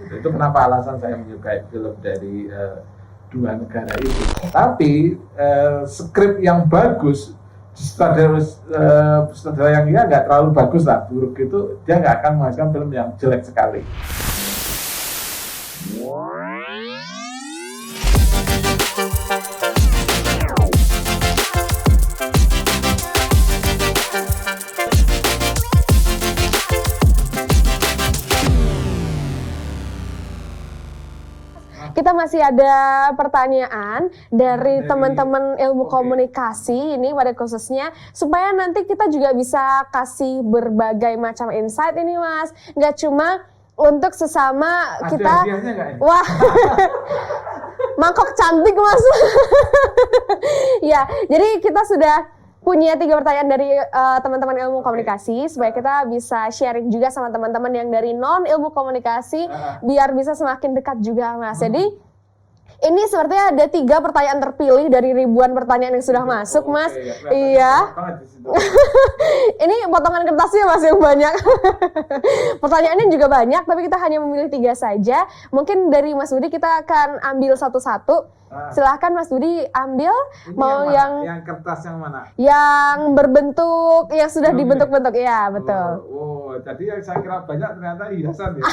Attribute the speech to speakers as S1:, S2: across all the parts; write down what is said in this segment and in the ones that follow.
S1: Itu kenapa alasan saya menyukai film dari dua negara itu. Tapi skrip yang bagus, sutradara yang dia nggak terlalu bagus lah, buruk itu, dia nggak akan menghasilkan film yang jelek sekali.
S2: Kita masih ada pertanyaan dari teman-teman ilmu komunikasi ini pada khususnya, supaya nanti kita juga bisa kasih berbagai macam insight ini Mas, nggak cuma untuk sesama
S1: ada
S2: kita.
S1: hadiahnya nggak ini?
S2: Wah, mangkok cantik Mas. Ya, jadi kita sudah punya 3 pertanyaan dari teman-teman ilmu komunikasi, supaya kita bisa sharing juga sama teman-teman yang dari non ilmu komunikasi, biar bisa semakin dekat juga Mas. Jadi ini sepertinya ada 3 pertanyaan terpilih dari ribuan pertanyaan yang sudah masuk Mas. Iya. Ini potongan kertasnya Mas yang banyak. Pertanyaannya juga banyak, tapi kita hanya memilih 3 saja. Mungkin dari Mas Budi kita akan ambil satu-satu. Silahkan Mas Budi ambil.
S1: Ini
S2: mau
S1: yang kertas yang mana?
S2: Yang berbentuk, yang sudah dibentuk-bentuk, ya betul.
S1: Oh, jadi yang saya kira banyak ternyata hiasan ya.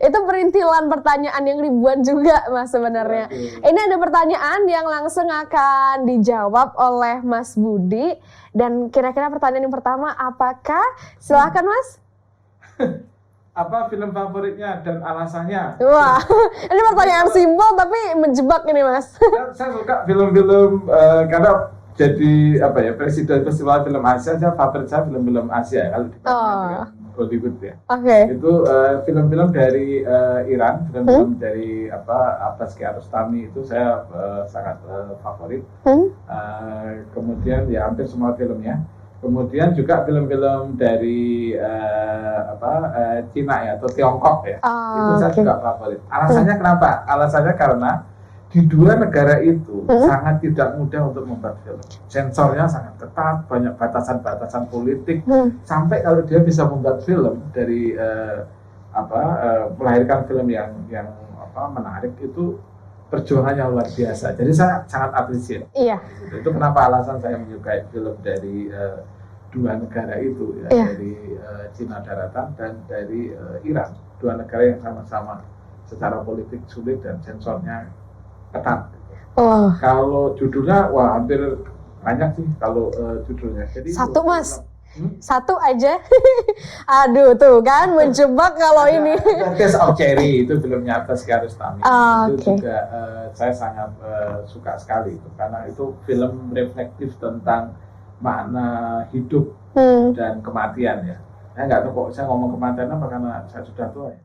S2: Itu perintilan pertanyaan yang ribuan juga Mas sebenarnya. Ini ada pertanyaan yang langsung akan dijawab oleh Mas Budi. Dan kira-kira pertanyaan yang pertama apakah? Silahkan Mas.
S1: Apa film favoritnya dan alasannya?
S2: Wah, ini pertanyaan simpel tapi menjebak ini Mas.
S1: Saya suka film-film karena jadi apa ya, presiden festival film Asia, favorit saya film-film Asia kalau dibandingkan dengan Hollywood ya.
S2: Oke.
S1: Itu film-film dari Iran, film-film dari Abbas Kiarostami itu saya sangat favorit. Kemudian ya hampir semua filmnya. Kemudian juga film-film dari Cina ya atau Tiongkok ya, itu saya juga favorit. Alasannya kenapa? Alasannya karena di 2 negara itu sangat tidak mudah untuk membuat film. Sensornya sangat ketat, banyak batasan-batasan politik. Sampai kalau dia bisa membuat film dari melahirkan film yang menarik, itu perjuangannya luar biasa. Jadi saya sangat appreciate.
S2: Iya.
S1: Itu kenapa alasan saya menyukai film dari 2 negara itu ya, dari Cina daratan dan dari Iran. 2 negara yang sama-sama secara politik sulit dan sensornya ketat. Kalau judulnya, wah hampir banyak sih kalau judulnya. Jadi
S2: satu Mas. Satu aja. Aduh tuh kan menjebak kalau ini.
S1: Taste of Cherry itu filmnya Abbas Kiarostami. Itu juga saya sangat suka sekali itu, karena itu film reflektif tentang makna hidup dan kematian ya. Saya nggak tahu kok saya ngomong kematian apa karena saya sudah tua ya.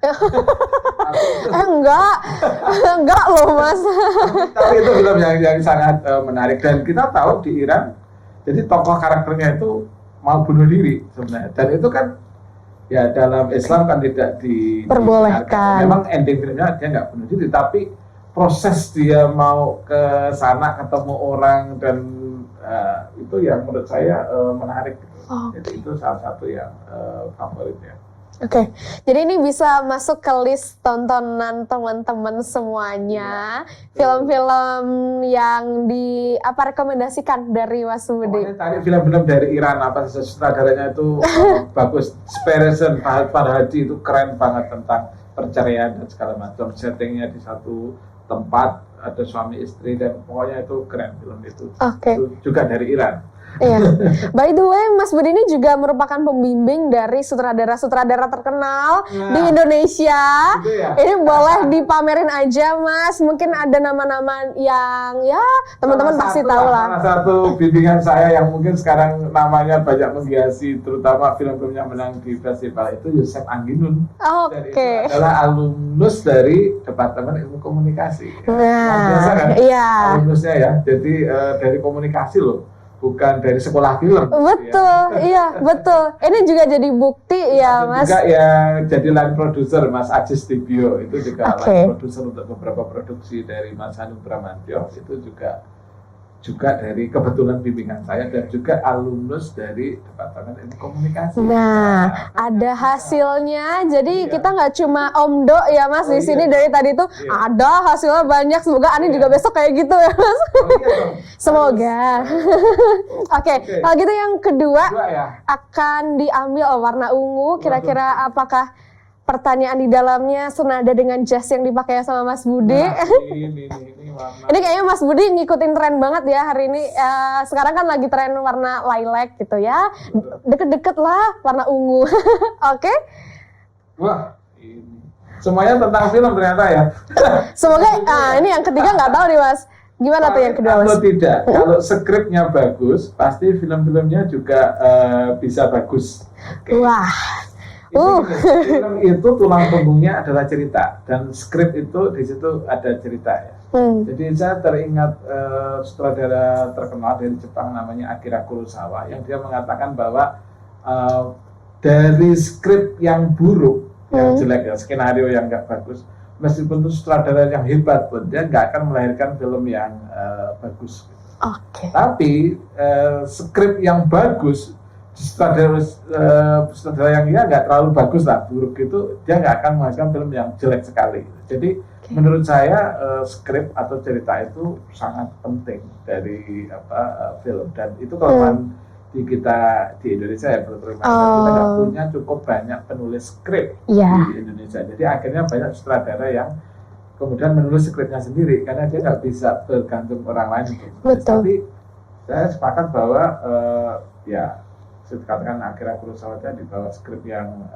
S2: Enggak loh Mas.
S1: Tapi itu film yang sangat menarik, dan kita tahu di Iran jadi tokoh karakternya itu mau bunuh diri sebenarnya, dan itu kan ya dalam Islam kan tidak
S2: diperbolehkan.
S1: Memang ending filmnya dia nggak bunuh diri, tapi proses dia mau ke sana ketemu orang dan itu yang menurut saya menarik. Jadi itu salah satu yang favorit ya.
S2: Oke, jadi ini bisa masuk ke list tontonan teman-teman semuanya. Film-film yang rekomendasikan dari Mas Budi.
S1: Tadi film-film dari Iran, sutradaranya itu bagus. Inspiration Fahad Farhadi itu keren banget tentang perceraian dan segala macam. Settingnya di satu tempat, ada suami istri, dan pokoknya itu keren film itu. Itu juga dari Iran.
S2: Iya. By the way, Mas Budi ini juga merupakan pembimbing dari sutradara-sutradara terkenal di Indonesia.
S1: Ya?
S2: Ini boleh dipamerin aja, Mas. Mungkin ada nama-nama yang ya teman-teman pasti tahu lah.
S1: Salah satu bimbingan saya yang mungkin sekarang namanya banyak menghiasi, terutama film-filmnya menang di festival itu, Yosef Angginun. Itu adalah alumnus dari Departemen Ilmu Komunikasi. Biasa kan?
S2: Iya.
S1: Alumnusnya ya. Jadi dari komunikasi loh. Bukan dari sekolah film.
S2: Betul, iya betul. Ini juga jadi bukti ya Mas.
S1: Juga yang jadi line producer Mas Ajis Tibio, itu juga line producer untuk beberapa produksi dari Mas Hanung Bramantyo, itu juga juga dari kebetulan bimbingan saya dan juga alumnus dari Departemen Ilmu Komunikasi.
S2: Nah, ada hasilnya. Jadi kita nggak cuma omdo ya Mas di sini dari tadi tuh ada hasilnya banyak. Semoga Ani juga besok kayak gitu ya Mas. Semoga. Oke, kalau gitu yang kedua akan diambil warna ungu. Kira-kira apakah pertanyaan di dalamnya senada dengan jas yang dipakai sama Mas Budi? Ini kayaknya Mas Budi ngikutin tren banget ya hari ini. Sekarang kan lagi tren warna lilac gitu ya. Deket-deket lah warna ungu. Oke?
S1: Wah, ini semuanya tentang film ternyata ya.
S2: Semoga ini yang ketiga nggak tahu nih Mas. Gimana tuh yang kedua Mas?
S1: Kalau tidak, kalau skripnya bagus, pasti film-filmnya juga bisa bagus.
S2: Wah.
S1: Film itu tulang punggungnya adalah cerita dan skrip itu di situ ada cerita ya. Jadi saya teringat sutradara terkenal dari Jepang namanya Akira Kurosawa yang dia mengatakan bahwa dari skrip yang buruk, yang jelek ya, skenario yang nggak bagus, meskipun itu sutradara yang hebat pun dia nggak akan melahirkan film yang bagus. Tapi skrip yang bagus, sutradara yang dia nggak terlalu bagus lah, buruk itu dia nggak akan menghasilkan film yang jelek sekali. Jadi menurut saya skrip atau cerita itu sangat penting dari film dan itu kelemahan di kita di Indonesia ya, kita nggak punya cukup banyak penulis skrip di Indonesia. Jadi akhirnya banyak sutradara yang kemudian menulis skripnya sendiri karena dia nggak bisa bergantung orang lain. Tapi saya sepakat bahwa ya katakan Akira Kurosawa tadi bahwa skrip yang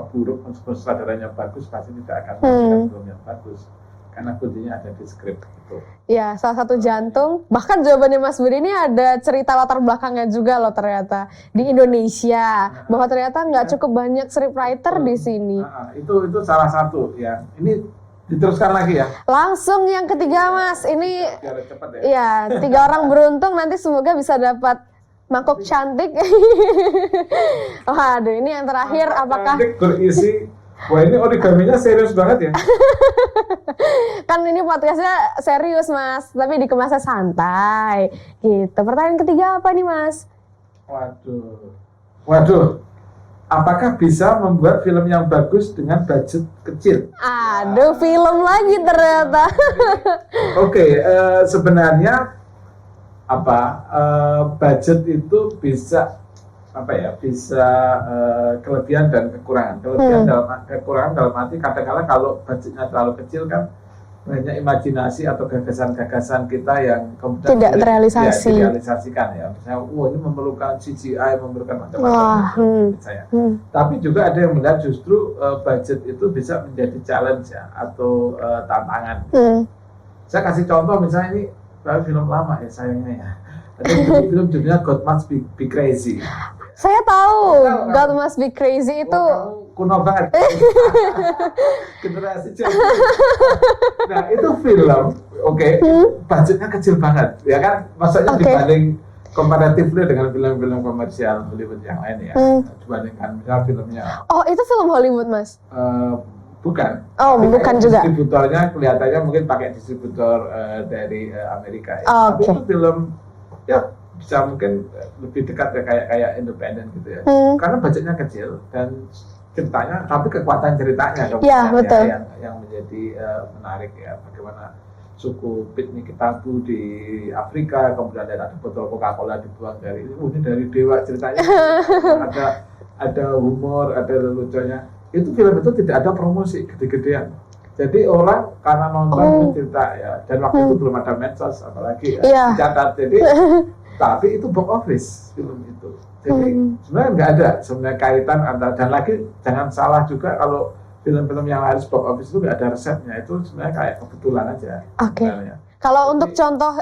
S1: buruk meskipun sutradaranya bagus pasti tidak akan menghasilkan film yang bagus karena kuncinya ada di skrip itu.
S2: Ya, salah satu jantung. Bahkan jawabannya Mas Budi ini ada cerita latar belakangnya juga loh ternyata di Indonesia. Bahwa ternyata nggak cukup banyak scriptwriter di sini.
S1: Itu salah satu ya. Ini diteruskan lagi ya.
S2: Langsung yang ketiga Mas. Ini ya 3 orang beruntung nanti semoga bisa dapat mangkok cantik. Waduh, ini yang terakhir apakah
S1: cantik berisi. Wah, ini origaminya serius banget ya.
S2: Kan ini podcastnya serius Mas, tapi dikemasnya santai gitu. Pertanyaan ketiga apa nih Mas?
S1: Waduh. Apakah bisa membuat film yang bagus dengan budget kecil?
S2: Aduh, film lagi ternyata.
S1: Oke, sebenarnya budget itu bisa kelebihan dan kekurangan. Kekurangan dalam arti kadang-kadang kalau budgetnya terlalu kecil kan banyak imajinasi atau gagasan-gagasan kita yang kemudian
S2: tidak
S1: direalisasikan ya. Misalnya, ini memerlukan CGI, memerlukan macam-macam. Tapi juga ada yang melihat justru budget itu bisa menjadi challenge ya atau tantangan. Saya kasih contoh misalnya ini film lama ya sayangnya ya. Ada film judulnya God Must Be Crazy.
S2: Saya tahu God Must Be Crazy itu
S1: kuno banget. Generasi Z. Nah itu film, budgetnya kecil banget, ya kan? Maksudnya dibanding komparatifnya dengan film-film komersial Hollywood yang lain ya. Dibandingkan misalnya filmnya.
S2: Oh itu film Hollywood Mas?
S1: Bukan.
S2: Bukan juga.
S1: Distributornya kelihatannya mungkin pakai distributor dari Amerika ya. Tapi itu film ya bisa mungkin lebih dekat ya kayak independen gitu ya. Karena budgetnya kecil dan ceritanya, tapi kekuatan ceritanya yang menjadi menarik ya. Bagaimana suku Pitniki Tabu di Afrika, kemudian ada botol Coca-Cola dibuang dari ini dari dewa ceritanya. ada humor, ada leluconnya. Itu film itu tidak ada promosi gede-gedean. Jadi orang karena nonton cerita ya, dan waktu itu belum ada medsos apalagi dicatat. Jadi tapi itu box office film itu. Jadi sebenarnya nggak ada sebenarnya kaitan antara, dan lagi jangan salah juga kalau film-film yang harus box office itu nggak ada resepnya, itu sebenarnya kayak kebetulan aja.
S2: Kalau untuk contoh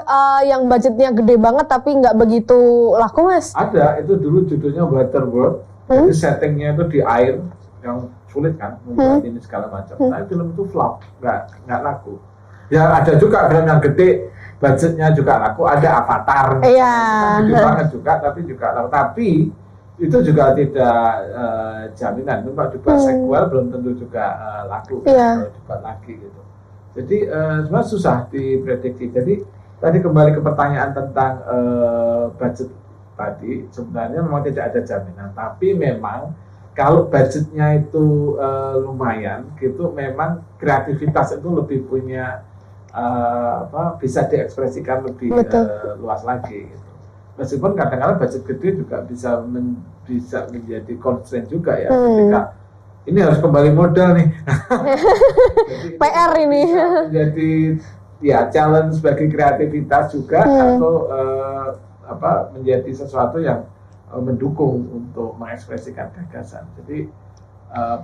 S2: yang budgetnya gede banget tapi nggak begitu laku Mas?
S1: Ada, itu dulu judulnya Waterworld. Jadi settingnya itu di air yang sulit kan, membuat ini segala macam. Tapi film itu flop, nggak laku. Ya ada juga film yang gede, budgetnya juga laku. Ada Avatar, gede banget juga, tapi juga laku. Tapi itu juga tidak jaminan. Kalau dibuat sequel belum tentu juga laku kalau dibuat lagi gitu. Jadi sebenarnya susah diprediksi. Jadi tadi kembali ke pertanyaan tentang budget tadi, sebenarnya memang tidak ada jaminan, tapi memang kalau budgetnya itu lumayan gitu, memang kreativitas itu lebih punya bisa diekspresikan lebih luas lagi gitu. Meskipun kadang-kadang budget gede juga bisa menjadi constraint juga ya, ketika ini harus kembali modal nih. Jadi
S2: PR ini
S1: menjadi ya challenge bagi kreativitas juga, atau menjadi sesuatu yang mendukung untuk mengekspresikan gagasan. Jadi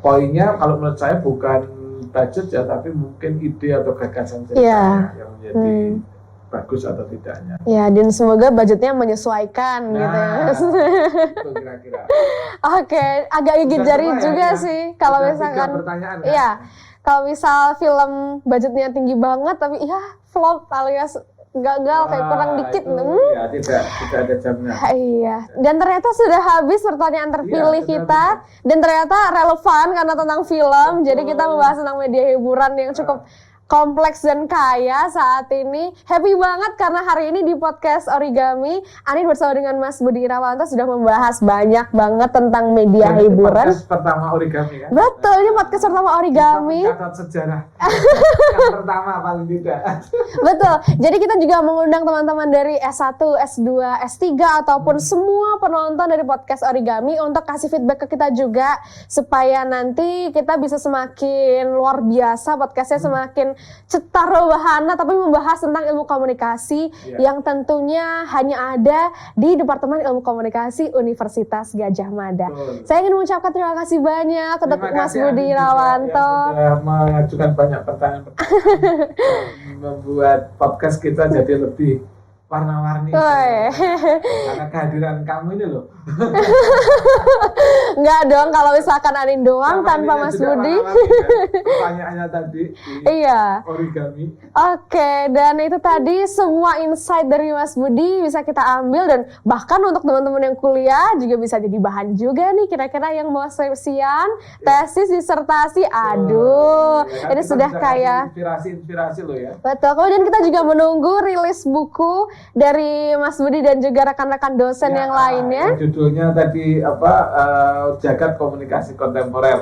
S1: poinnya kalau menurut saya bukan budget ya, tapi mungkin ide atau gagasan ceritanya yang menjadi bagus atau tidaknya.
S2: Ya, dan semoga budgetnya menyesuaikan gitu ya.
S1: Itu kira-kira.
S2: Oke, agak gigit jari juga sih kalau misalkan iya, kalau misal film budgetnya tinggi banget tapi ya flop alias gagal kayak kurang dikit.
S1: Ya, tidak ada jaminan.
S2: Iya. Dan ternyata sudah habis pertanyaan terpilih kita dan ternyata relevan karena tentang film. Jadi kita membahas tentang media hiburan yang cukup kompleks dan kaya saat ini. Happy banget karena hari ini di podcast Origami, Anin bersama dengan Mas Budi Irawanto sudah membahas banyak banget tentang media hiburan.
S1: Podcast pertama Origami kan?
S2: Betul, ini podcast pertama Origami.
S1: Catat sejarah. Yang pertama paling tidak.
S2: Betul. Jadi kita juga mengundang teman-teman dari S1, S2, S3 ataupun semua penonton dari podcast Origami untuk kasih feedback ke kita juga supaya nanti kita bisa semakin luar biasa, podcastnya semakin cetar wahana tapi membahas tentang ilmu komunikasi yang tentunya hanya ada di Departemen Ilmu Komunikasi Universitas Gadjah Mada. Saya ingin mengucapkan terima kasih banyak untuk Mas Budi Irawanto
S1: yang sudah mengajukan banyak pertanyaan membuat podcast kita jadi lebih warna-warni karena kehadiran kamu ini loh.
S2: Enggak dong, kalau misalkan Anin doang tanpa Mas Budi.
S1: Pertanyaannya tadi
S2: iya.
S1: Origami.
S2: Oke, dan itu tadi semua insight dari Mas Budi bisa kita ambil dan bahkan untuk teman-teman yang kuliah juga bisa jadi bahan juga nih kira-kira yang mau skripsian, tesis, disertasi. Aduh, ini sudah kayak
S1: inspirasi loh ya.
S2: Betul. Kemudian kita juga menunggu rilis buku dari Mas Budi dan juga rekan-rekan dosen yang lainnya.
S1: Judulnya tadi Jagat Komunikasi Kontemporer,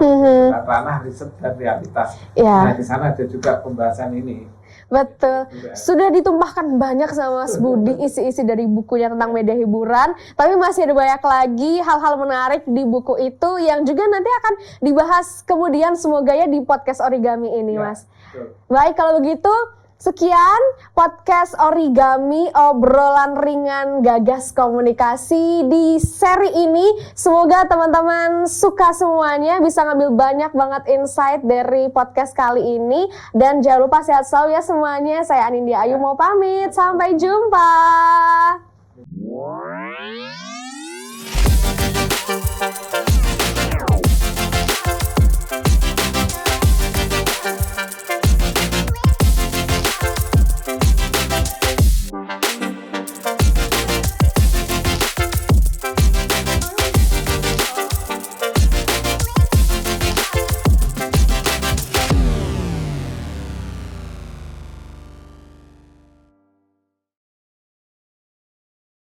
S1: ranah riset dan realitas. Nah, di sana ada juga pembahasan ini.
S2: Betul. Sudah ditumpahkan banyak sama Mas Budi isi-isi dari bukunya tentang media hiburan, tapi masih ada banyak lagi hal-hal menarik di buku itu yang juga nanti akan dibahas kemudian semoga ya di podcast Origami ini, Mas.
S1: Betul.
S2: Baik, kalau begitu sekian podcast Origami, obrolan ringan gagas komunikasi di seri ini. Semoga teman-teman suka semuanya, bisa ngambil banyak banget insight dari podcast kali ini. Dan jangan lupa sehat selalu ya semuanya. Saya Anindya Ayu mau pamit, sampai jumpa.